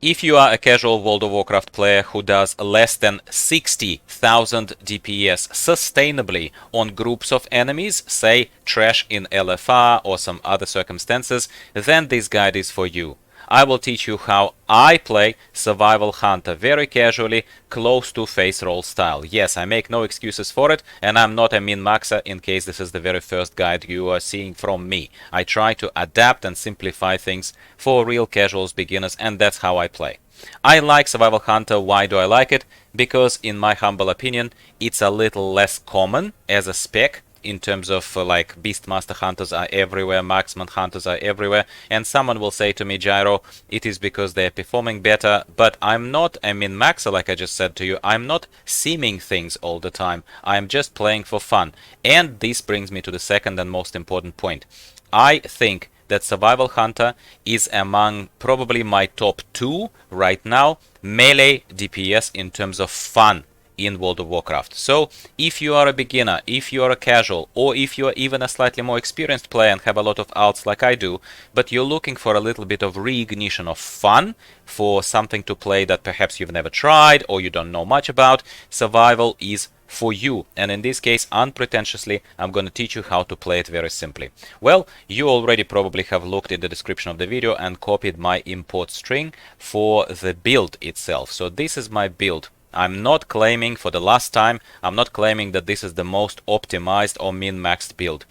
If you are a casual World of Warcraft player who does less than 60,000 DPS sustainably on groups of enemies, say trash in LFR or some other circumstances, then this guide is for you. I will teach you how I play Survival Hunter very casually, close to face roll style. Yes, I make no excuses for it, and I'm not a min-maxer in case this is the very first guide you are seeing from me. I try to adapt and simplify things for real casuals, beginners, and that's how I play. I like Survival Hunter. Why do I like it? Because, in my humble opinion, it's a little less common as a spec. In terms of like Beastmaster hunters are everywhere, Marksman hunters are everywhere, and someone will say to me, Gyro, it is because they're performing better, but I'm not a min-maxer like I just said to you. I'm not simming things all the time. I'm just playing for fun. And this brings me to the second and most important point. I think that Survival Hunter is among probably my top 2 right now melee DPS in terms of fun in World of Warcraft. So if you are a beginner, if you are a casual, or if you are even a slightly more experienced player and have a lot of alts like I do, but you're looking for a little bit of reignition of fun, for something to play that perhaps you've never tried or you don't know much about, survival is for you. And in this case, unpretentiously, I'm going to teach you how to play it very simply. Well, you already probably have looked in the description of the video and copied my import string for the build itself. So this is my build. I'm not claiming, for the last time, I'm not claiming that this is the most optimized or min-maxed build.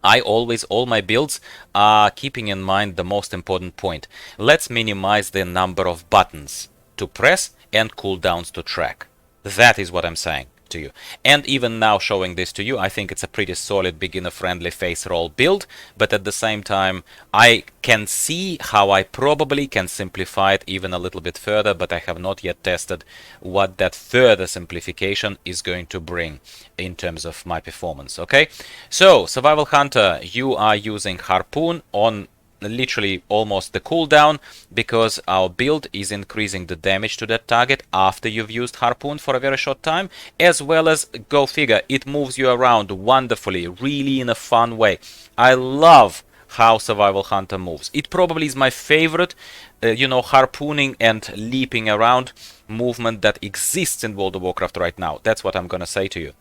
All my builds are keeping in mind the most important point. Let's minimize the number of buttons to press and cooldowns to track. That is what I'm saying to you. And even now showing this to you, I think it's a pretty solid beginner-friendly face roll build, but at the same time, I can see how I probably can simplify it even a little bit further, but I have not yet tested what that further simplification is going to bring in terms of my performance, okay? So, Survival Hunter, you are using Harpoon on literally almost the cooldown, because our build is increasing the damage to that target after you've used Harpoon for a very short time, as well as, go figure, it moves you around wonderfully, really in a fun way. I love how Survival Hunter moves. It probably is my favorite, harpooning and leaping around movement that exists in World of Warcraft right now. That's what I'm gonna say to you.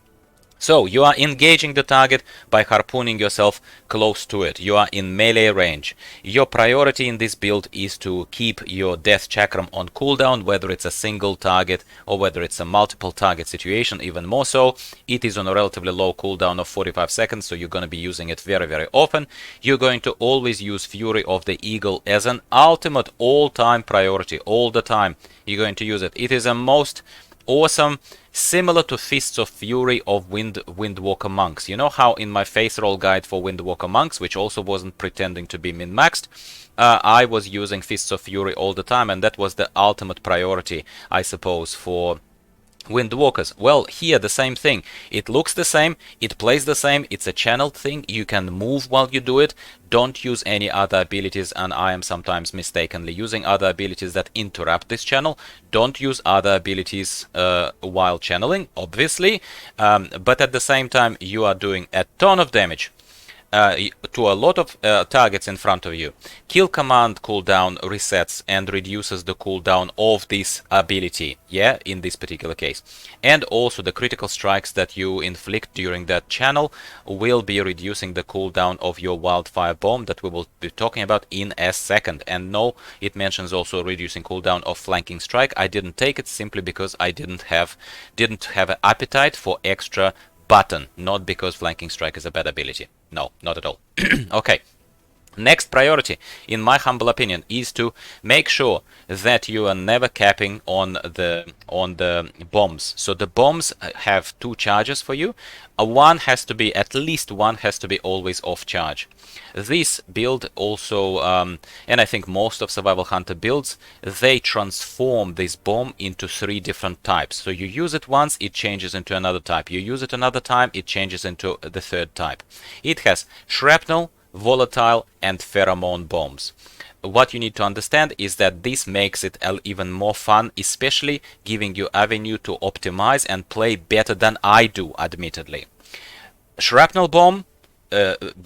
So, you are engaging the target by harpooning yourself close to it. You are in melee range. Your priority in this build is to keep your Death Chakram on cooldown, whether it's a single target or whether it's a multiple target situation, even more so. It is on a relatively low cooldown of 45 seconds, so you're going to be using it very, very often. You're going to always use Fury of the Eagle as an ultimate all-time priority, all the time. You're going to use it. It is a most awesome, similar to Fists of Fury of Windwalker Monks. You know how in my face roll guide for Windwalker Monks, which also wasn't pretending to be min-maxed, I was using Fists of Fury all the time, and that was the ultimate priority, I suppose, for Windwalkers. Well, here the same thing. It looks the same, it plays the same, it's a channeled thing, you can move while you do it. Don't use any other abilities, and I am sometimes mistakenly using other abilities that interrupt this channel. Don't use other abilities while channeling, obviously, but at the same time you are doing a ton of damage to a lot of targets in front of you. Kill command cooldown resets and reduces the cooldown of this ability, yeah, in this particular case. And also the critical strikes that you inflict during that channel will be reducing the cooldown of your wildfire bomb that we will be talking about in a second. And no, it mentions also reducing cooldown of flanking strike. I didn't take it simply because I didn't have an appetite for extra button, not because flanking strike is a bad ability. No, not at all. Okay. Next priority, in my humble opinion, is to make sure that you are never capping on the bombs. So the bombs have 2 charges for you. At least one has to be always off charge. This build also, and I think most of Survival Hunter builds, they transform this bomb into 3 different types. So you use it once, it changes into another type. You use it another time, it changes into the 3rd type. It has shrapnel, volatile, and pheromone bombs. What you need to understand is that this makes it even more fun, especially giving you avenue to optimize and play better than I do, admittedly. Shrapnel bomb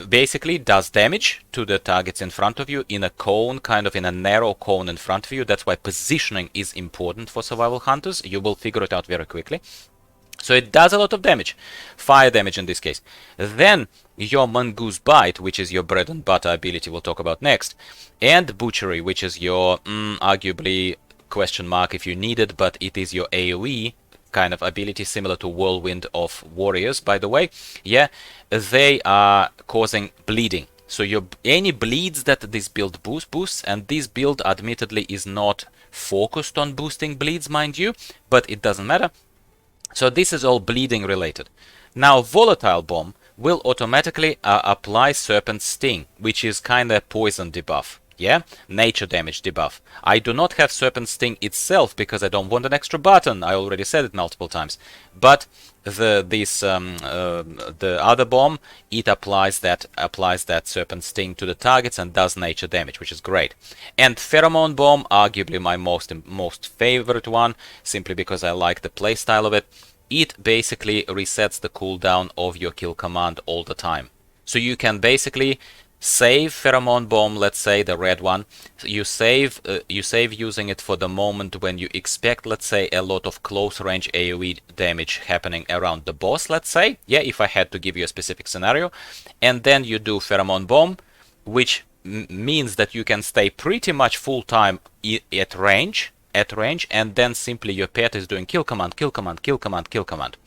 basically does damage to the targets in front of you in a cone, kind of in a narrow cone in front of you. That's why positioning is important for survival hunters. You will figure it out very quickly. So it does a lot of damage, fire damage in this case. Then your Mongoose Bite, which is your bread and butter ability we'll talk about next, and Butchery, which is your arguably question mark if you need it, but it is your AoE kind of ability, similar to Whirlwind of Warriors, by the way. Yeah, they are causing bleeding. So any bleeds that this build boosts, and this build admittedly is not focused on boosting bleeds, mind you, but it doesn't matter. So this is all bleeding related. Now Volatile Bomb will automatically apply Serpent Sting, which is kind of poison debuff. Yeah, nature damage debuff. I do not have Serpent Sting itself because I don't want an extra button. I already said it multiple times. But the other bomb, it applies that Serpent Sting to the targets and does nature damage, which is great. And Pheromone Bomb, arguably my most favorite one, simply because I like the playstyle of it. It basically resets the cooldown of your kill command all the time. So you can basically save Pheromone Bomb, let's say the red one. You save using it for the moment when you expect, let's say, a lot of close range AoE damage happening around the boss, let's say. Yeah, if I had to give you a specific scenario. And then you do Pheromone Bomb, which means that you can stay pretty much full time at range, and then simply your pet is doing kill command, kill command, kill command, kill command.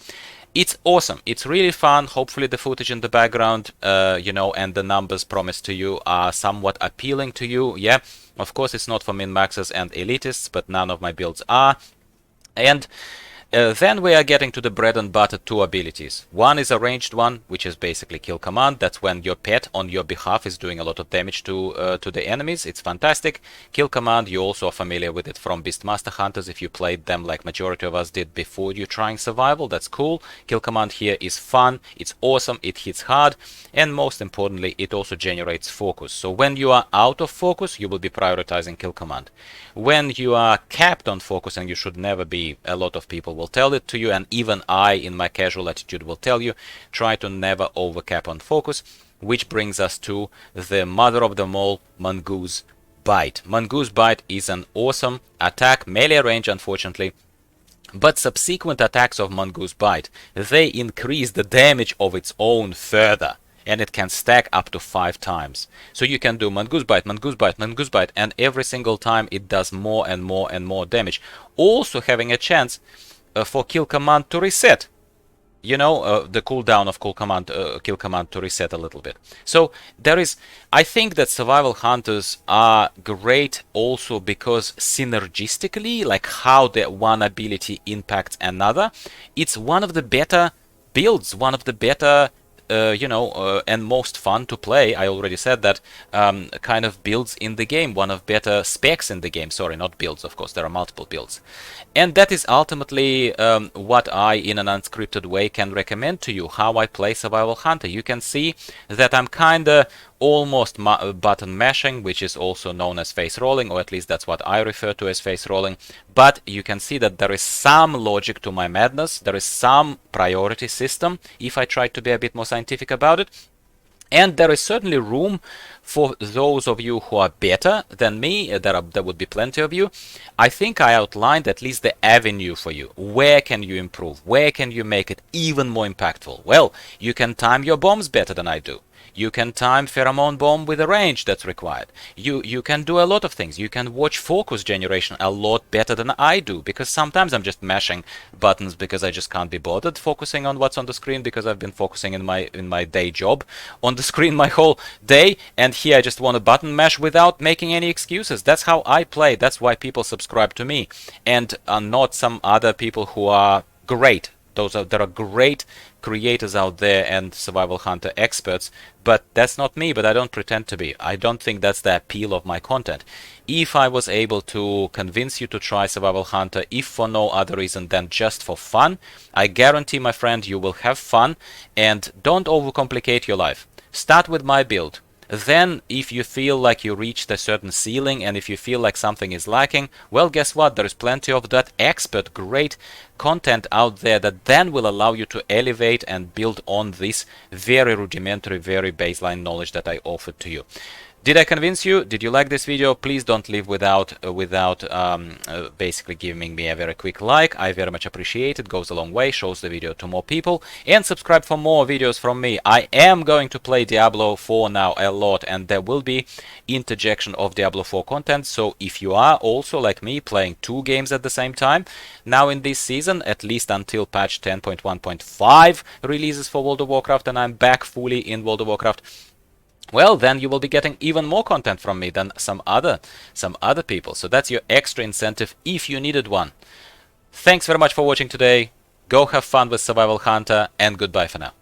It's awesome. It's really fun. Hopefully the footage in the background, and the numbers promised to you are somewhat appealing to you. Yeah, of course it's not for min-maxers and elitists, but none of my builds are. And then we are getting to the bread and butter 2 abilities. One is a ranged one, which is basically kill command. That's when your pet on your behalf is doing a lot of damage to the enemies. It's fantastic. Kill command, you also are familiar with it from Beastmaster Hunters if you played them like majority of us did before you trying survival. That's cool. Kill command here is fun. It's awesome. It hits hard. And most importantly, it also generates focus. So when you are out of focus, you will be prioritizing kill command. When you are capped on focus, and you should never be, a lot of people will tell it to you, and even I in my casual attitude will tell you, try to never overcap on focus, which brings us to the mother of them all, Mongoose Bite. Mongoose Bite is an awesome attack, melee range unfortunately, but subsequent attacks of Mongoose Bite, they increase the damage of its own further. And it can stack up to 5 times. So you can do Mongoose Bite, Mongoose Bite, Mongoose Bite, and every single time it does more and more and more damage. Also having a chance for kill command to reset. The cooldown of kill command to reset a little bit. So I think that survival hunters are great also because synergistically, like how the one ability impacts another, it's one of the better builds, one of the better and most fun to play. I already said that, kind of builds in the game, one of better specs in the game. Sorry, not builds, of course, there are multiple builds. And that is ultimately what I, in an unscripted way, can recommend to you, how I play Survival Hunter. You can see that I'm kinda almost button mashing, which is also known as face rolling, or at least that's what I refer to as face rolling. But you can see that there is some logic to my madness. There is some priority system, if I try to be a bit more scientific about it. And there is certainly room for those of you who are better than me. There would be plenty of you. I think I outlined at least the avenue for you. Where can you improve? Where can you make it even more impactful? Well, you can time your bombs better than I do. You can time Pheromone Bomb with the range that's required. You can do a lot of things. You can watch focus generation a lot better than I do, because sometimes I'm just mashing buttons because I just can't be bothered focusing on what's on the screen, because I've been focusing in my day job on the screen my whole day, and here I just want to button mash without making any excuses. That's how I play. That's why people subscribe to me, and not some other people who are great. There are great creators out there and survival hunter experts, but that's not me. But I don't pretend to be. I don't think that's the appeal of my content. If I was able to convince you to try survival hunter, if for no other reason than just for fun, I guarantee, my friend, you will have fun, and don't overcomplicate your life. Start with my build. then if you feel like you reached a certain ceiling and if you feel like something is lacking, well, guess what? There is plenty of that expert, great content out there that then will allow you to elevate and build on this very rudimentary, very baseline knowledge that I offered to you. Did I convince you? Did you like this video? Please don't leave without basically giving me a very quick like. I very much appreciate it. Goes a long way, shows the video to more people. And subscribe for more videos from me. I am going to play Diablo 4 now a lot, and there will be interjection of Diablo 4 content. So if you are also like me playing 2 games at the same time now in this season, at least until patch 10.1.5 releases for World of Warcraft, and I'm back fully in World of Warcraft, well, then you will be getting even more content from me than some other people. So that's your extra incentive if you needed one. Thanks very much for watching today. Go have fun with Survival Hunter, and goodbye for now.